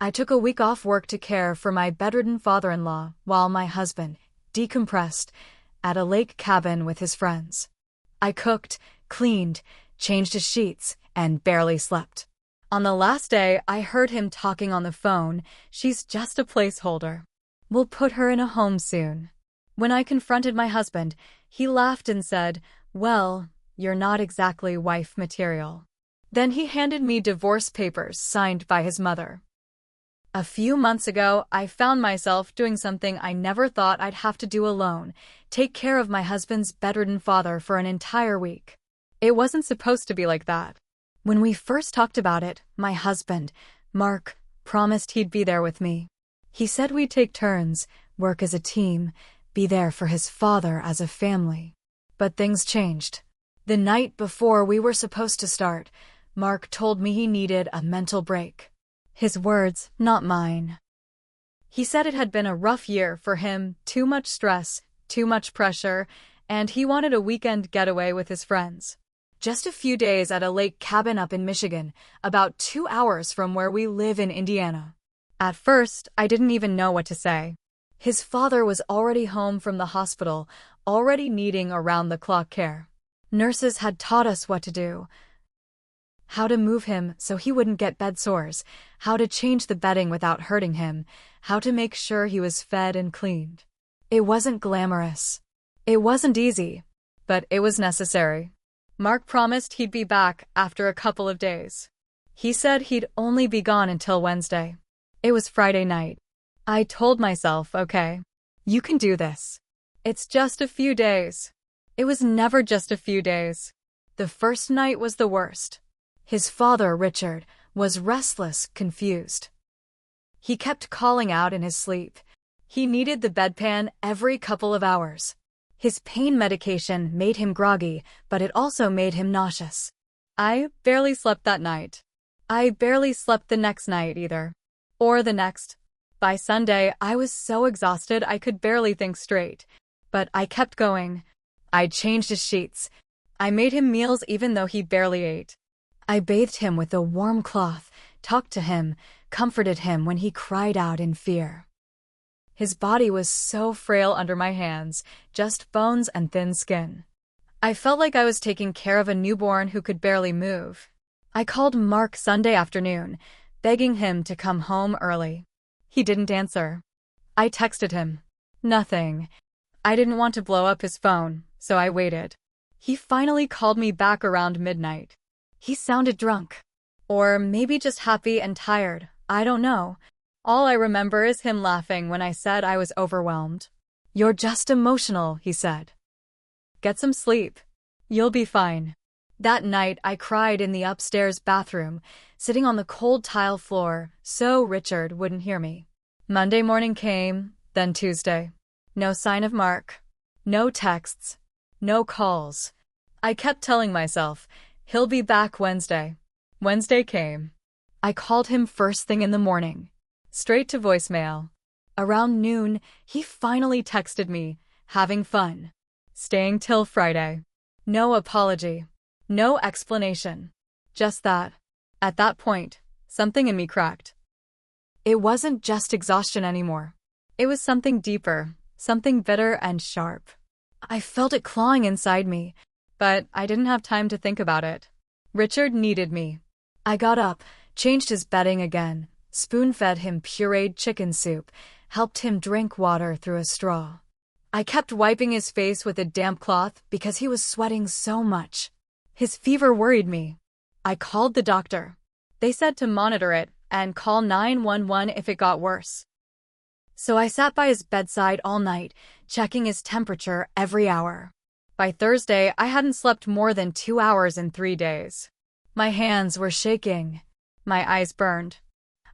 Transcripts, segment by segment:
I took a week off work to care for my bedridden father-in-law while my husband decompressed at a lake cabin with his friends. I cooked, cleaned, changed his sheets, and barely slept. On the last day, I heard him talking on the phone. "She's just a placeholder. We'll put her in a home soon." When I confronted my husband, he laughed and said, "Well, you're not exactly wife material." Then he handed me divorce papers signed by his mother. A few months ago, I found myself doing something I never thought I'd have to do alone: take care of my husband's bedridden father for an entire week. It wasn't supposed to be like that. When we first talked about it, my husband, Mark, promised he'd be there with me. He said we'd take turns, work as a team, be there for his father as a family. But things changed. The night before we were supposed to start, Mark told me he needed a mental break. His words, not mine. He said it had been a rough year for him, too much stress, too much pressure, and he wanted a weekend getaway with his friends. Just a few days at a lake cabin up in Michigan, about 2 hours from where we live in Indiana. At first, I didn't even know what to say. His father was already home from the hospital, already needing around-the-clock care. Nurses had taught us what to do: how to move him so he wouldn't get bed sores, how to change the bedding without hurting him, how to make sure he was fed and cleaned. It wasn't glamorous. It wasn't easy, but it was necessary. Mark promised he'd be back after a couple of days. He said he'd only be gone until Wednesday. It was Friday night. I told myself, okay, you can do this. It's just a few days. It was never just a few days. The first night was the worst. His father, Richard, was restless, confused. He kept calling out in his sleep. He needed the bedpan every couple of hours. His pain medication made him groggy, but it also made him nauseous. I barely slept that night. I barely slept the next night either. Or the next. By Sunday, I was so exhausted I could barely think straight. But I kept going. I changed his sheets. I made him meals even though he barely ate. I bathed him with a warm cloth, talked to him, comforted him when he cried out in fear. His body was so frail under my hands, just bones and thin skin. I felt like I was taking care of a newborn who could barely move. I called Mark Sunday afternoon, begging him to come home early. He didn't answer. I texted him. Nothing. I didn't want to blow up his phone, so I waited. He finally called me back around midnight. He sounded drunk. Or maybe just happy and tired, I don't know. All I remember is him laughing when I said I was overwhelmed. "You're just emotional," he said. "Get some sleep. You'll be fine." That night I cried in the upstairs bathroom, sitting on the cold tile floor, so Richard wouldn't hear me. Monday morning came, then Tuesday. No sign of Mark. No texts. No calls. I kept telling myself, he'll be back Wednesday. Wednesday came. I called him first thing in the morning. Straight to voicemail. Around noon, he finally texted me, "Having fun. Staying till Friday." No apology. No explanation. Just that. At that point, something in me cracked. It wasn't just exhaustion anymore. It was something deeper, something bitter and sharp. I felt it clawing inside me, but I didn't have time to think about it. Richard needed me. I got up, changed his bedding again, spoon-fed him pureed chicken soup, helped him drink water through a straw. I kept wiping his face with a damp cloth because he was sweating so much. His fever worried me. I called the doctor. They said to monitor it and call 911 if it got worse. So I sat by his bedside all night, checking his temperature every hour. By Thursday, I hadn't slept more than 2 hours in 3 days. My hands were shaking. My eyes burned.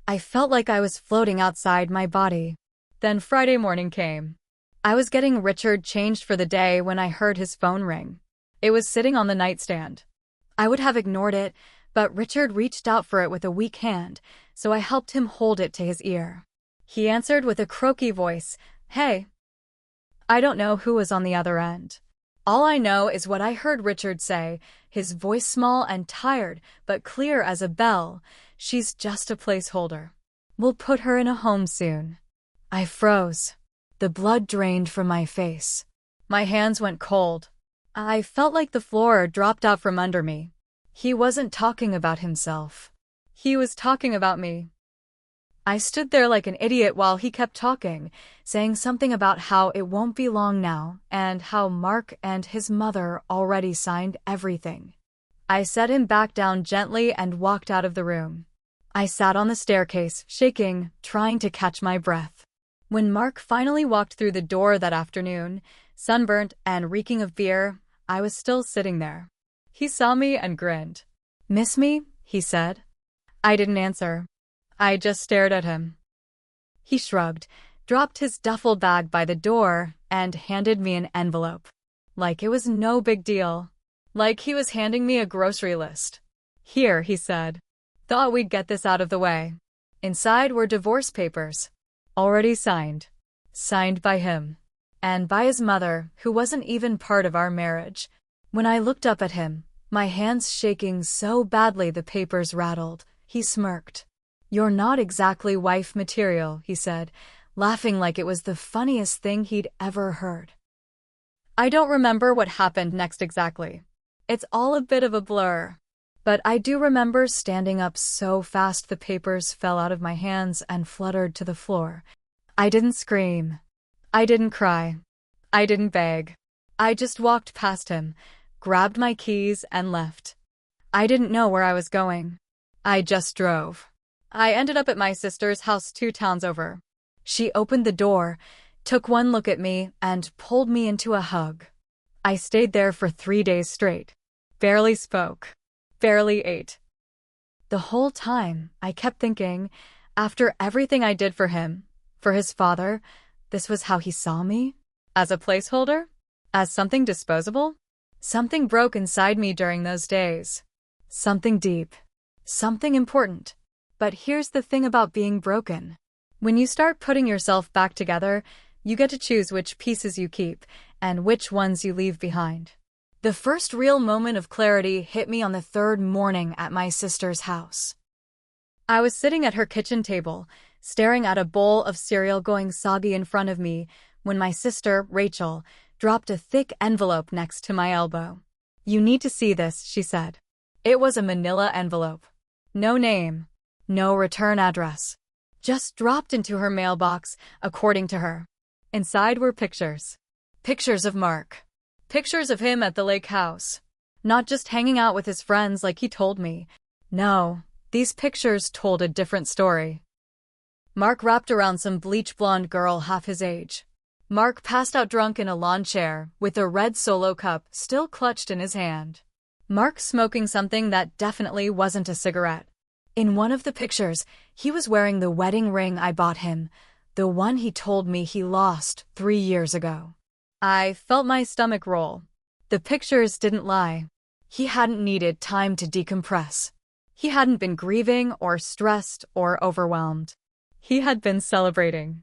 I felt like I was floating outside my body. Then Friday morning came. I was getting Richard changed for the day when I heard his phone ring. It was sitting on the nightstand. I would have ignored it, but Richard reached out for it with a weak hand, so I helped him hold it to his ear. He answered with a croaky voice, "Hey." I don't know who was on the other end. All I know is what I heard Richard say, his voice small and tired, but clear as a bell: "She's just a placeholder." We'll put her in a home soon. I froze. The blood drained from my face. My hands went cold. I felt like the floor dropped out from under me. He wasn't talking about himself. He was talking about me. I stood there like an idiot while he kept talking, saying something about how it won't be long now and how Mark and his mother already signed everything. I set him back down gently and walked out of the room. I sat on the staircase, shaking, trying to catch my breath. When Mark finally walked through the door that afternoon, sunburnt and reeking of beer, I was still sitting there. He saw me and grinned. "Miss me?" he said. I didn't answer. I just stared at him. He shrugged, dropped his duffel bag by the door, and handed me an envelope. Like it was no big deal. Like he was handing me a grocery list. "Here," he said. "Thought we'd get this out of the way." Inside were divorce papers. Already signed. Signed by him. And by his mother, who wasn't even part of our marriage. When I looked up at him, my hands shaking so badly the papers rattled, he smirked. "You're not exactly wife material," he said, laughing like it was the funniest thing he'd ever heard. I don't remember what happened next exactly. It's all a bit of a blur. But I do remember standing up so fast the papers fell out of my hands and fluttered to the floor. I didn't scream. I didn't cry. I didn't beg. I just walked past him, grabbed my keys, and left. I didn't know where I was going. I just drove. I ended up at my sister's house 2 towns over. She opened the door, took one look at me, and pulled me into a hug. I stayed there for 3 days straight. Barely spoke. Barely ate. The whole time, I kept thinking, after everything I did for him, for his father, this was how he saw me? As a placeholder? As something disposable? Something broke inside me during those days. Something deep. Something important. But here's the thing about being broken. When you start putting yourself back together, you get to choose which pieces you keep and which ones you leave behind. The first real moment of clarity hit me on the 3rd morning at my sister's house. I was sitting at her kitchen table, staring at a bowl of cereal going soggy in front of me, when my sister, Rachel, dropped a thick envelope next to my elbow. "You need to see this," she said. It was a manila envelope. No name. No return address. Just dropped into her mailbox, according to her. Inside were pictures. Pictures of Mark. Pictures of him at the lake house. Not just hanging out with his friends like he told me. No, these pictures told a different story. Mark wrapped around some bleach-blonde girl half his age. Mark passed out drunk in a lawn chair, with a red Solo cup still clutched in his hand. Mark smoking something that definitely wasn't a cigarette. In one of the pictures, he was wearing the wedding ring I bought him, the one he told me he lost 3 years ago. I felt my stomach roll. The pictures didn't lie. He hadn't needed time to decompress. He hadn't been grieving or stressed or overwhelmed. He had been celebrating.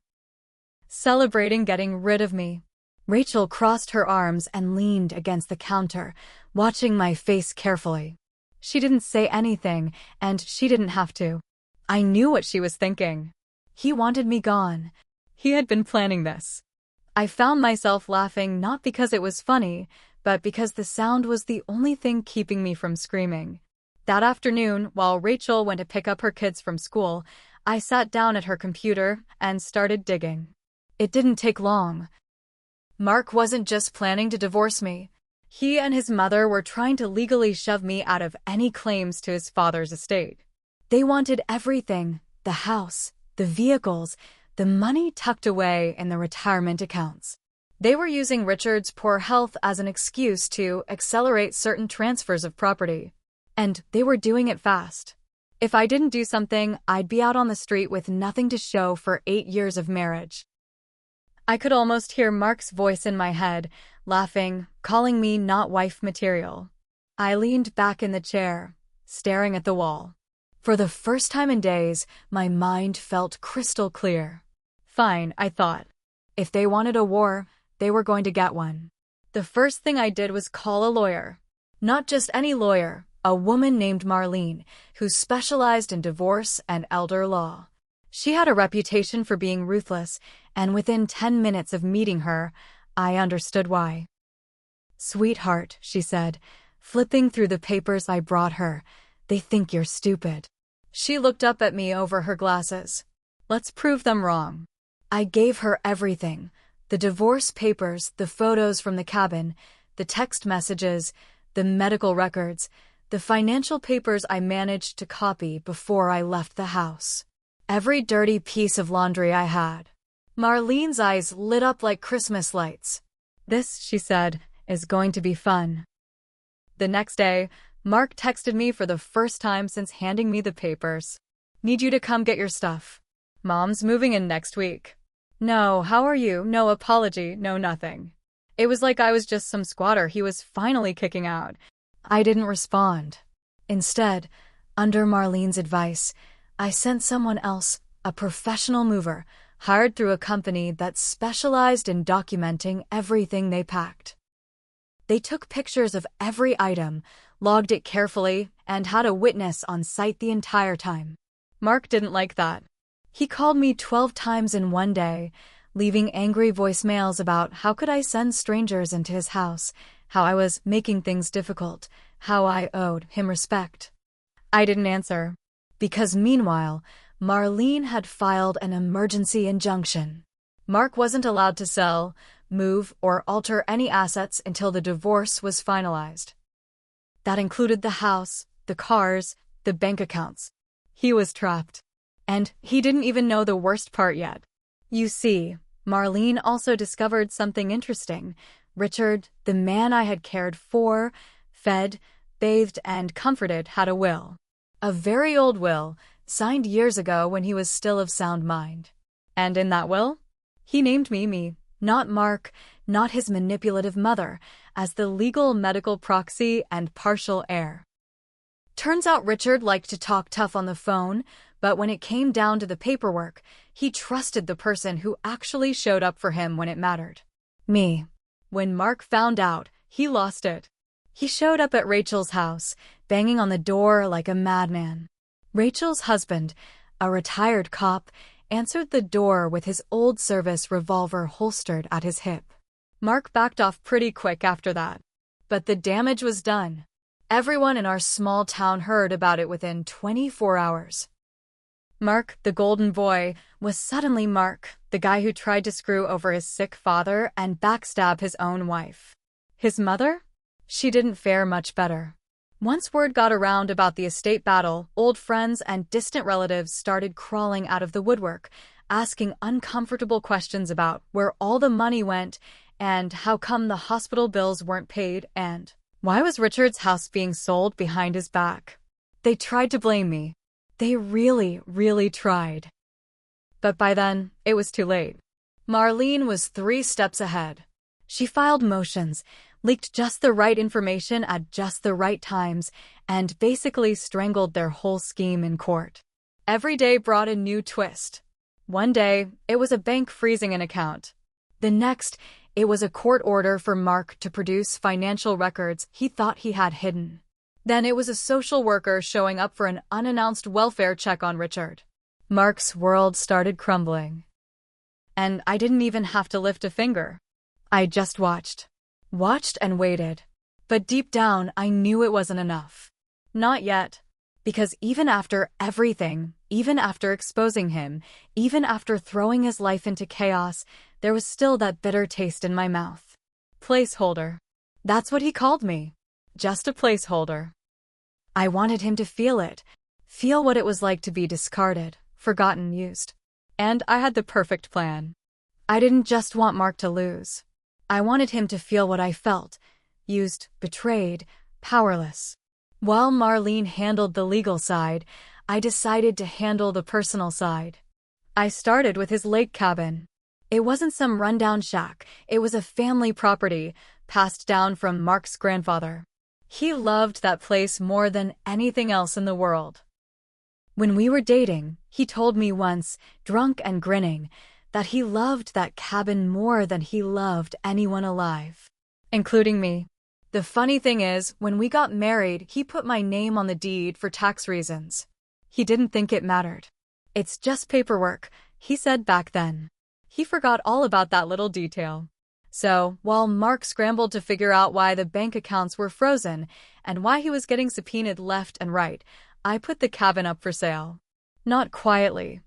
Celebrating getting rid of me. Rachel crossed her arms and leaned against the counter, watching my face carefully. She didn't say anything, and she didn't have to. I knew what she was thinking. He wanted me gone. He had been planning this. I found myself laughing not because it was funny, but because the sound was the only thing keeping me from screaming. That afternoon, while Rachel went to pick up her kids from school, I sat down at her computer and started digging. It didn't take long. Mark wasn't just planning to divorce me. He and his mother were trying to legally shove me out of any claims to his father's estate. They wanted everything, the house, the vehicles, the money tucked away in the retirement accounts. They were using Richard's poor health as an excuse to accelerate certain transfers of property. And they were doing it fast. If I didn't do something, I'd be out on the street with nothing to show for 8 years of marriage. I could almost hear Mark's voice in my head, laughing, calling me not wife material. I leaned back in the chair, staring at the wall. For the first time in days, my mind felt crystal clear. Fine, I thought. If they wanted a war, they were going to get one. The first thing I did was call a lawyer. Not just any lawyer, a woman named Marlene, who specialized in divorce and elder law. She had a reputation for being ruthless, and within 10 minutes of meeting her, I understood why. "Sweetheart," she said, flipping through the papers I brought her, "they think you're stupid." She looked up at me over her glasses. "Let's prove them wrong." I gave her everything: the divorce papers, the photos from the cabin, the text messages, the medical records, the financial papers I managed to copy before I left the house. Every dirty piece of laundry I had. Marlene's eyes lit up like Christmas lights. "This," she said, "is going to be fun." The next day, Mark texted me for the first time since handing me the papers. "Need you to come get your stuff. Mom's moving in next week." No, how are you? No apology, no nothing. It was like I was just some squatter he was finally kicking out. I didn't respond. Instead, under Marlene's advice, I sent someone else, a professional mover, hired through a company that specialized in documenting everything they packed. They took pictures of every item, logged it carefully, and had a witness on site the entire time. Mark didn't like that. He called me 12 times in one day, leaving angry voicemails about how could I send strangers into his house, how I was making things difficult, how I owed him respect. I didn't answer, because meanwhile, Marlene had filed an emergency injunction. Mark wasn't allowed to sell, move, or alter any assets until the divorce was finalized. That included the house, the cars, the bank accounts. He was trapped. And he didn't even know the worst part yet. You see, Marlene also discovered something interesting. Richard, the man I had cared for, fed, bathed, and comforted, had a will. A very old will, signed years ago when he was still of sound mind. And in that will, he named me, not Mark, not his manipulative mother, as the legal medical proxy and partial heir. Turns out Richard liked to talk tough on the phone, but when it came down to the paperwork, he trusted the person who actually showed up for him when it mattered. Me. When Mark found out, he lost it. He showed up at Rachel's house, banging on the door like a madman. Rachel's husband, a retired cop, answered the door with his old service revolver holstered at his hip. Mark backed off pretty quick after that. But the damage was done. Everyone in our small town heard about it within 24 hours. Mark, the golden boy, was suddenly Mark, the guy who tried to screw over his sick father and backstab his own wife. His mother? She didn't fare much better. Once word got around about the estate battle, old friends and distant relatives started crawling out of the woodwork, asking uncomfortable questions about where all the money went and how come the hospital bills weren't paid and why was Richard's house being sold behind his back. They tried to blame me. They really, really tried. But by then, it was too late. Marlene was 3 steps ahead. She filed motions, leaked just the right information at just the right times, and basically strangled their whole scheme in court. Every day brought a new twist. One day, it was a bank freezing an account. The next, it was a court order for Mark to produce financial records he thought he had hidden. Then it was a social worker showing up for an unannounced welfare check on Richard. Mark's world started crumbling. And I didn't even have to lift a finger. I just watched. Watched and waited. But deep down, I knew it wasn't enough. Not yet. Because even after everything, even after exposing him, even after throwing his life into chaos, there was still that bitter taste in my mouth. Placeholder. That's what he called me. Just a placeholder. I wanted him to feel it. Feel what it was like to be discarded, forgotten, used. And I had the perfect plan. I didn't just want Mark to lose. I wanted him to feel what I felt. Used, betrayed, powerless. While Marlene handled the legal side, I decided to handle the personal side. I started with his lake cabin. It wasn't some rundown shack. It was a family property, passed down from Mark's grandfather. He loved that place more than anything else in the world. When we were dating, he told me once, drunk and grinning, that he loved that cabin more than he loved anyone alive, including me. The funny thing is, when we got married, he put my name on the deed for tax reasons. He didn't think it mattered. "It's just paperwork," he said back then. He forgot all about that little detail. So, while Mark scrambled to figure out why the bank accounts were frozen and why he was getting subpoenaed left and right, I put the cabin up for sale. Not quietly.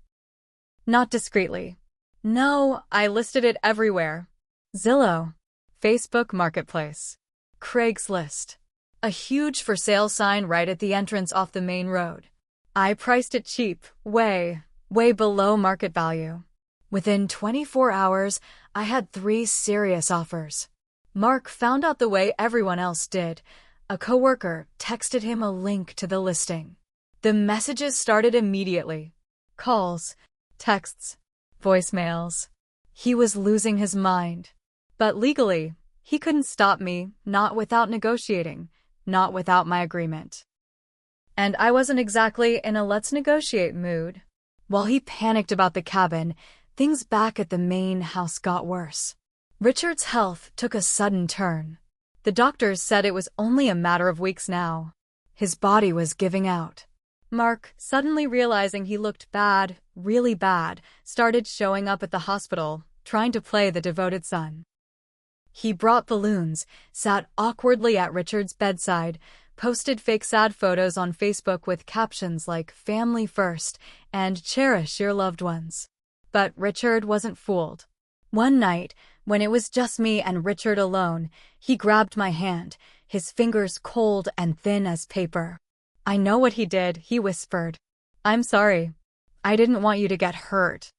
Not discreetly. No, I listed it everywhere. Zillow, Facebook Marketplace, Craigslist. A huge for sale sign right at the entrance off the main road. I priced it cheap, way below market value. Within 24 hours, I had 3 serious offers. Mark found out the way everyone else did. A coworker texted him a link to the listing. The messages started immediately. Calls, texts, voicemails. He was losing his mind. But legally, he couldn't stop me, not without negotiating, not without my agreement. And I wasn't exactly in a let's negotiate mood. While he panicked about the cabin, things back at the main house got worse. Richard's health took a sudden turn. The doctors said it was only a matter of weeks now. His body was giving out. Mark, suddenly realizing he looked bad, really bad, started showing up at the hospital, trying to play the devoted son. He brought balloons, sat awkwardly at Richard's bedside, posted fake sad photos on Facebook with captions like "Family First" and "Cherish your loved ones." But Richard wasn't fooled. One night, when it was just me and Richard alone, he grabbed my hand, his fingers cold and thin as paper. "I know what he did," he whispered. "I'm sorry. I didn't want you to get hurt."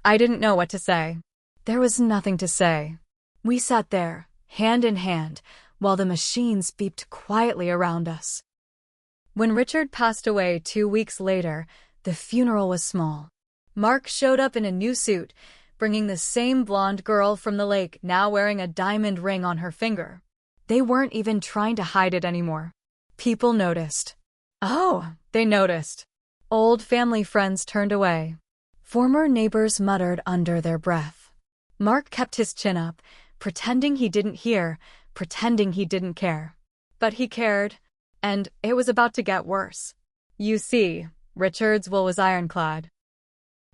I didn't know what to say. There was nothing to say. We sat there, hand in hand, while the machines beeped quietly around us. When Richard passed away 2 weeks later, the funeral was small. Mark showed up in a new suit, bringing the same blonde girl from the lake, now wearing a diamond ring on her finger. They weren't even trying to hide it anymore. People noticed. Oh, they noticed. Old family friends turned away. Former neighbors muttered under their breath. Mark kept his chin up, pretending he didn't hear, pretending he didn't care. But he cared, and it was about to get worse. You see, Richard's will was ironclad.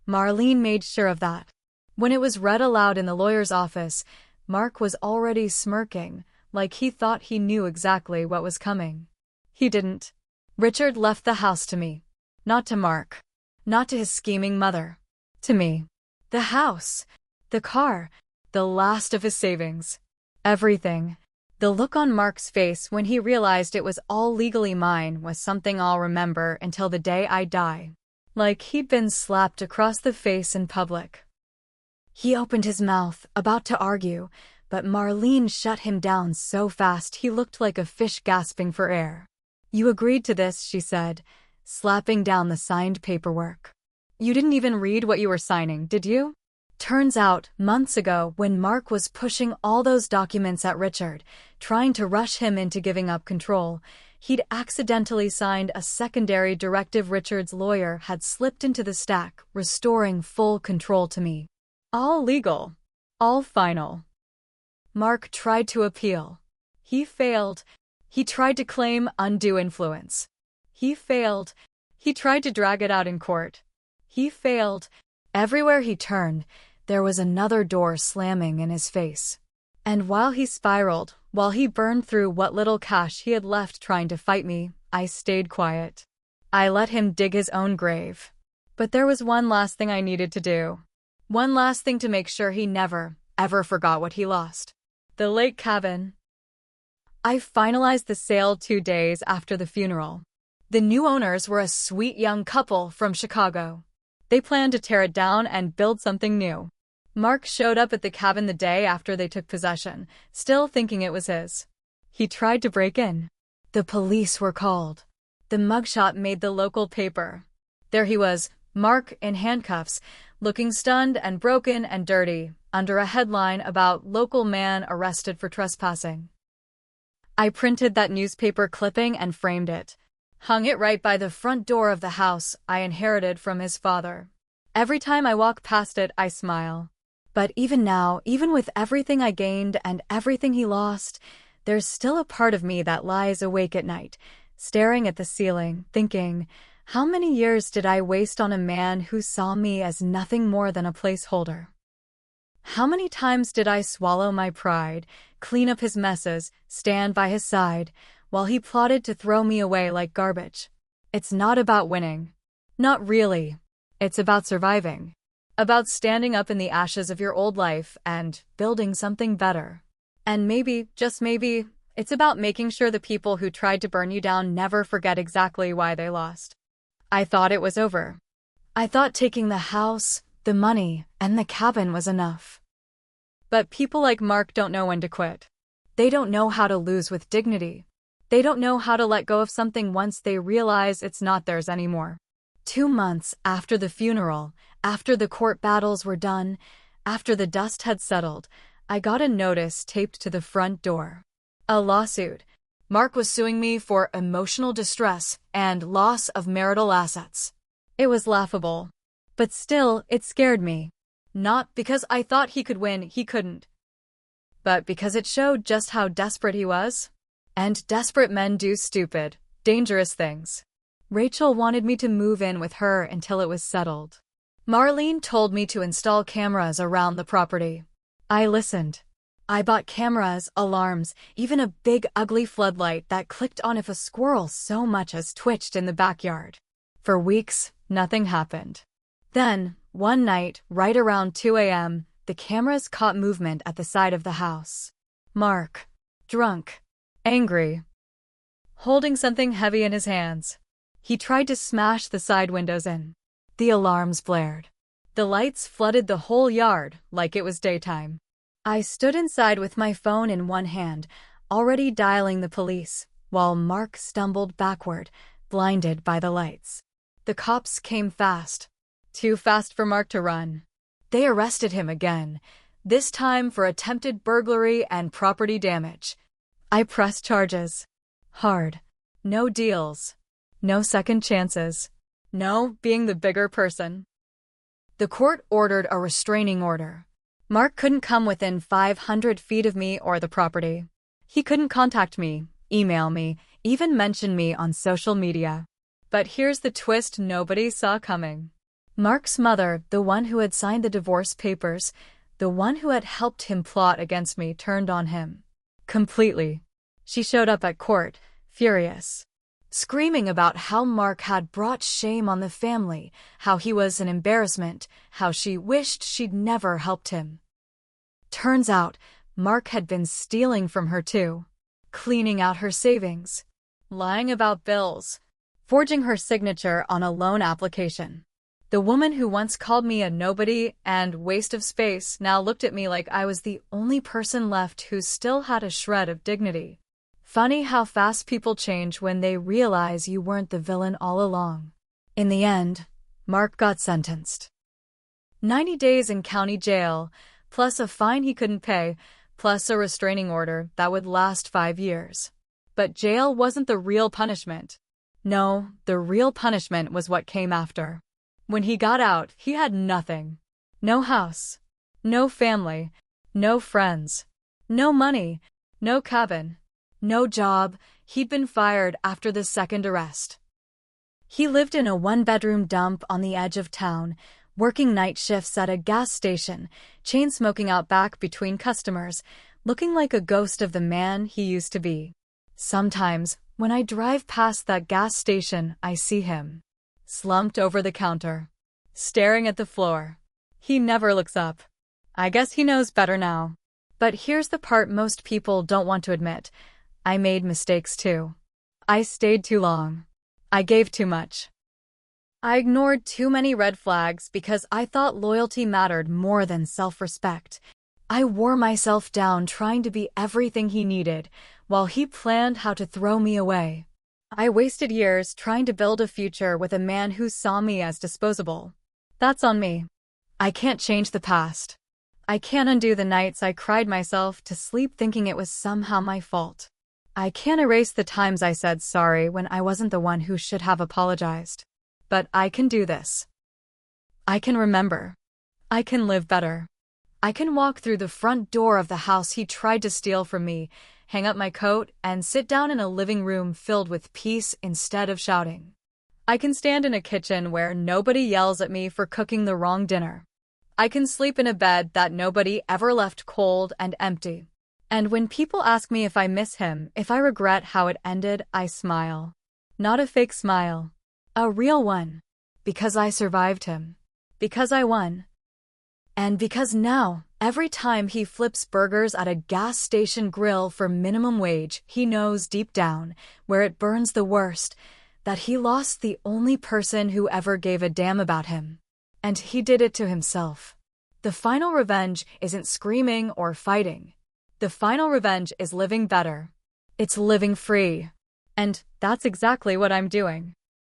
Marlene made sure of that. When it was read aloud in the lawyer's office, Mark was already smirking, like he thought he knew exactly what was coming. He didn't. Richard left the house to me. Not to Mark. Not to his scheming mother. To me. The house. The car. The last of his savings. Everything. The look on Mark's face when he realized it was all legally mine was something I'll remember until the day I die. Like he'd been slapped across the face in public. He opened his mouth, about to argue, but Marlene shut him down so fast he looked like a fish gasping for air. "You agreed to this," she said, slapping down the signed paperwork. "You didn't even read what you were signing, did you?" Turns out, months ago, when Mark was pushing all those documents at Richard, trying to rush him into giving up control, he'd accidentally signed a secondary directive Richard's lawyer had slipped into the stack, restoring full control to me. All legal. All final. Mark tried to appeal. He failed. He tried to claim undue influence. He failed. He tried to drag it out in court. He failed. Everywhere he turned, there was another door slamming in his face. And while he spiraled, while he burned through what little cash he had left trying to fight me, I stayed quiet. I let him dig his own grave. But there was one last thing I needed to do. One last thing to make sure he never, ever forgot what he lost. The lake cabin. I finalized the sale 2 days after the funeral. The new owners were a sweet young couple from Chicago. They planned to tear it down and build something new. Mark showed up at the cabin the day after they took possession, still thinking it was his. He tried to break in. The police were called. The mugshot made the local paper. There he was, Mark in handcuffs, looking stunned and broken and dirty, under a headline about "Local Man Arrested for Trespassing." I printed that newspaper clipping and framed it. Hung it right by the front door of the house I inherited from his father. Every time I walk past it, I smile. But even now, even with everything I gained and everything he lost, there's still a part of me that lies awake at night, staring at the ceiling, thinking, How many years did I waste on a man who saw me as nothing more than a placeholder? How many times did I swallow my pride, clean up his messes, stand by his side, while he plotted to throw me away like garbage? It's not about winning. Not really. It's about surviving. About standing up in the ashes of your old life and building something better. And maybe, just maybe, it's about making sure the people who tried to burn you down never forget exactly why they lost. I thought it was over. I thought taking the house, the money, and the cabin was enough. But people like Mark don't know when to quit. They don't know how to lose with dignity. They don't know how to let go of something once they realize it's not theirs anymore. 2 months after the funeral, after the court battles were done, after the dust had settled, I got a notice taped to the front door. A lawsuit. Mark was suing me for emotional distress and loss of marital assets. It was laughable. But still, it scared me. Not because I thought he could win, he couldn't. But because it showed just how desperate he was. And desperate men do stupid, dangerous things. Rachel wanted me to move in with her until it was settled. Marlene told me to install cameras around the property. I listened. I bought cameras, alarms, even a big ugly floodlight that clicked on if a squirrel so much as twitched in the backyard. For weeks, nothing happened. Then, one night, right around 2 a.m., the cameras caught movement at the side of the house. Mark. Drunk. Angry. Holding something heavy in his hands. He tried to smash the side windows in. The alarms blared. The lights flooded the whole yard like it was daytime. I stood inside with my phone in one hand, already dialing the police, while Mark stumbled backward, blinded by the lights. The cops came fast. Too fast for Mark to run. They arrested him again, this time for attempted burglary and property damage. I pressed charges. Hard. No deals. No second chances. No being the bigger person. The court ordered a restraining order. Mark couldn't come within 500 feet of me or the property. He couldn't contact me, email me, even mention me on social media. But here's the twist nobody saw coming. Mark's mother, the one who had signed the divorce papers, the one who had helped him plot against me, turned on him. Completely. She showed up at court, furious. Screaming about how Mark had brought shame on the family, how he was an embarrassment, how she wished she'd never helped him. Turns out, Mark had been stealing from her too. Cleaning out her savings. Lying about bills. Forging her signature on a loan application. The woman who once called me a nobody and waste of space now looked at me like I was the only person left who still had a shred of dignity. Funny how fast people change when they realize you weren't the villain all along. In the end, Mark got sentenced. 90 days in county jail, plus a fine he couldn't pay, plus a restraining order that would last 5 years. But jail wasn't the real punishment. No, the real punishment was what came after. When he got out, he had nothing. No house. No family. No friends. No money. No cabin. No job. He'd been fired after the second arrest. He lived in a 1-bedroom dump on the edge of town, working night shifts at a gas station, chain-smoking out back between customers, looking like a ghost of the man he used to be. Sometimes, when I drive past that gas station, I see him. Slumped over the counter. Staring at the floor. He never looks up. I guess he knows better now. But here's the part most people don't want to admit. I made mistakes too. I stayed too long. I gave too much. I ignored too many red flags because I thought loyalty mattered more than self-respect. I wore myself down trying to be everything he needed, while he planned how to throw me away. I wasted years trying to build a future with a man who saw me as disposable. That's on me. I can't change the past. I can't undo the nights I cried myself to sleep thinking it was somehow my fault. I can't erase the times I said sorry when I wasn't the one who should have apologized. But I can do this. I can remember. I can live better. I can walk through the front door of the house he tried to steal from me, hang up my coat, and sit down in a living room filled with peace instead of shouting. I can stand in a kitchen where nobody yells at me for cooking the wrong dinner. I can sleep in a bed that nobody ever left cold and empty. And when people ask me if I miss him, if I regret how it ended, I smile. Not a fake smile. A real one. Because I survived him. Because I won. And because now, every time he flips burgers at a gas station grill for minimum wage, he knows deep down, where it burns the worst, that he lost the only person who ever gave a damn about him. And he did it to himself. The final revenge isn't screaming or fighting. The final revenge is living better. It's living free. And that's exactly what I'm doing.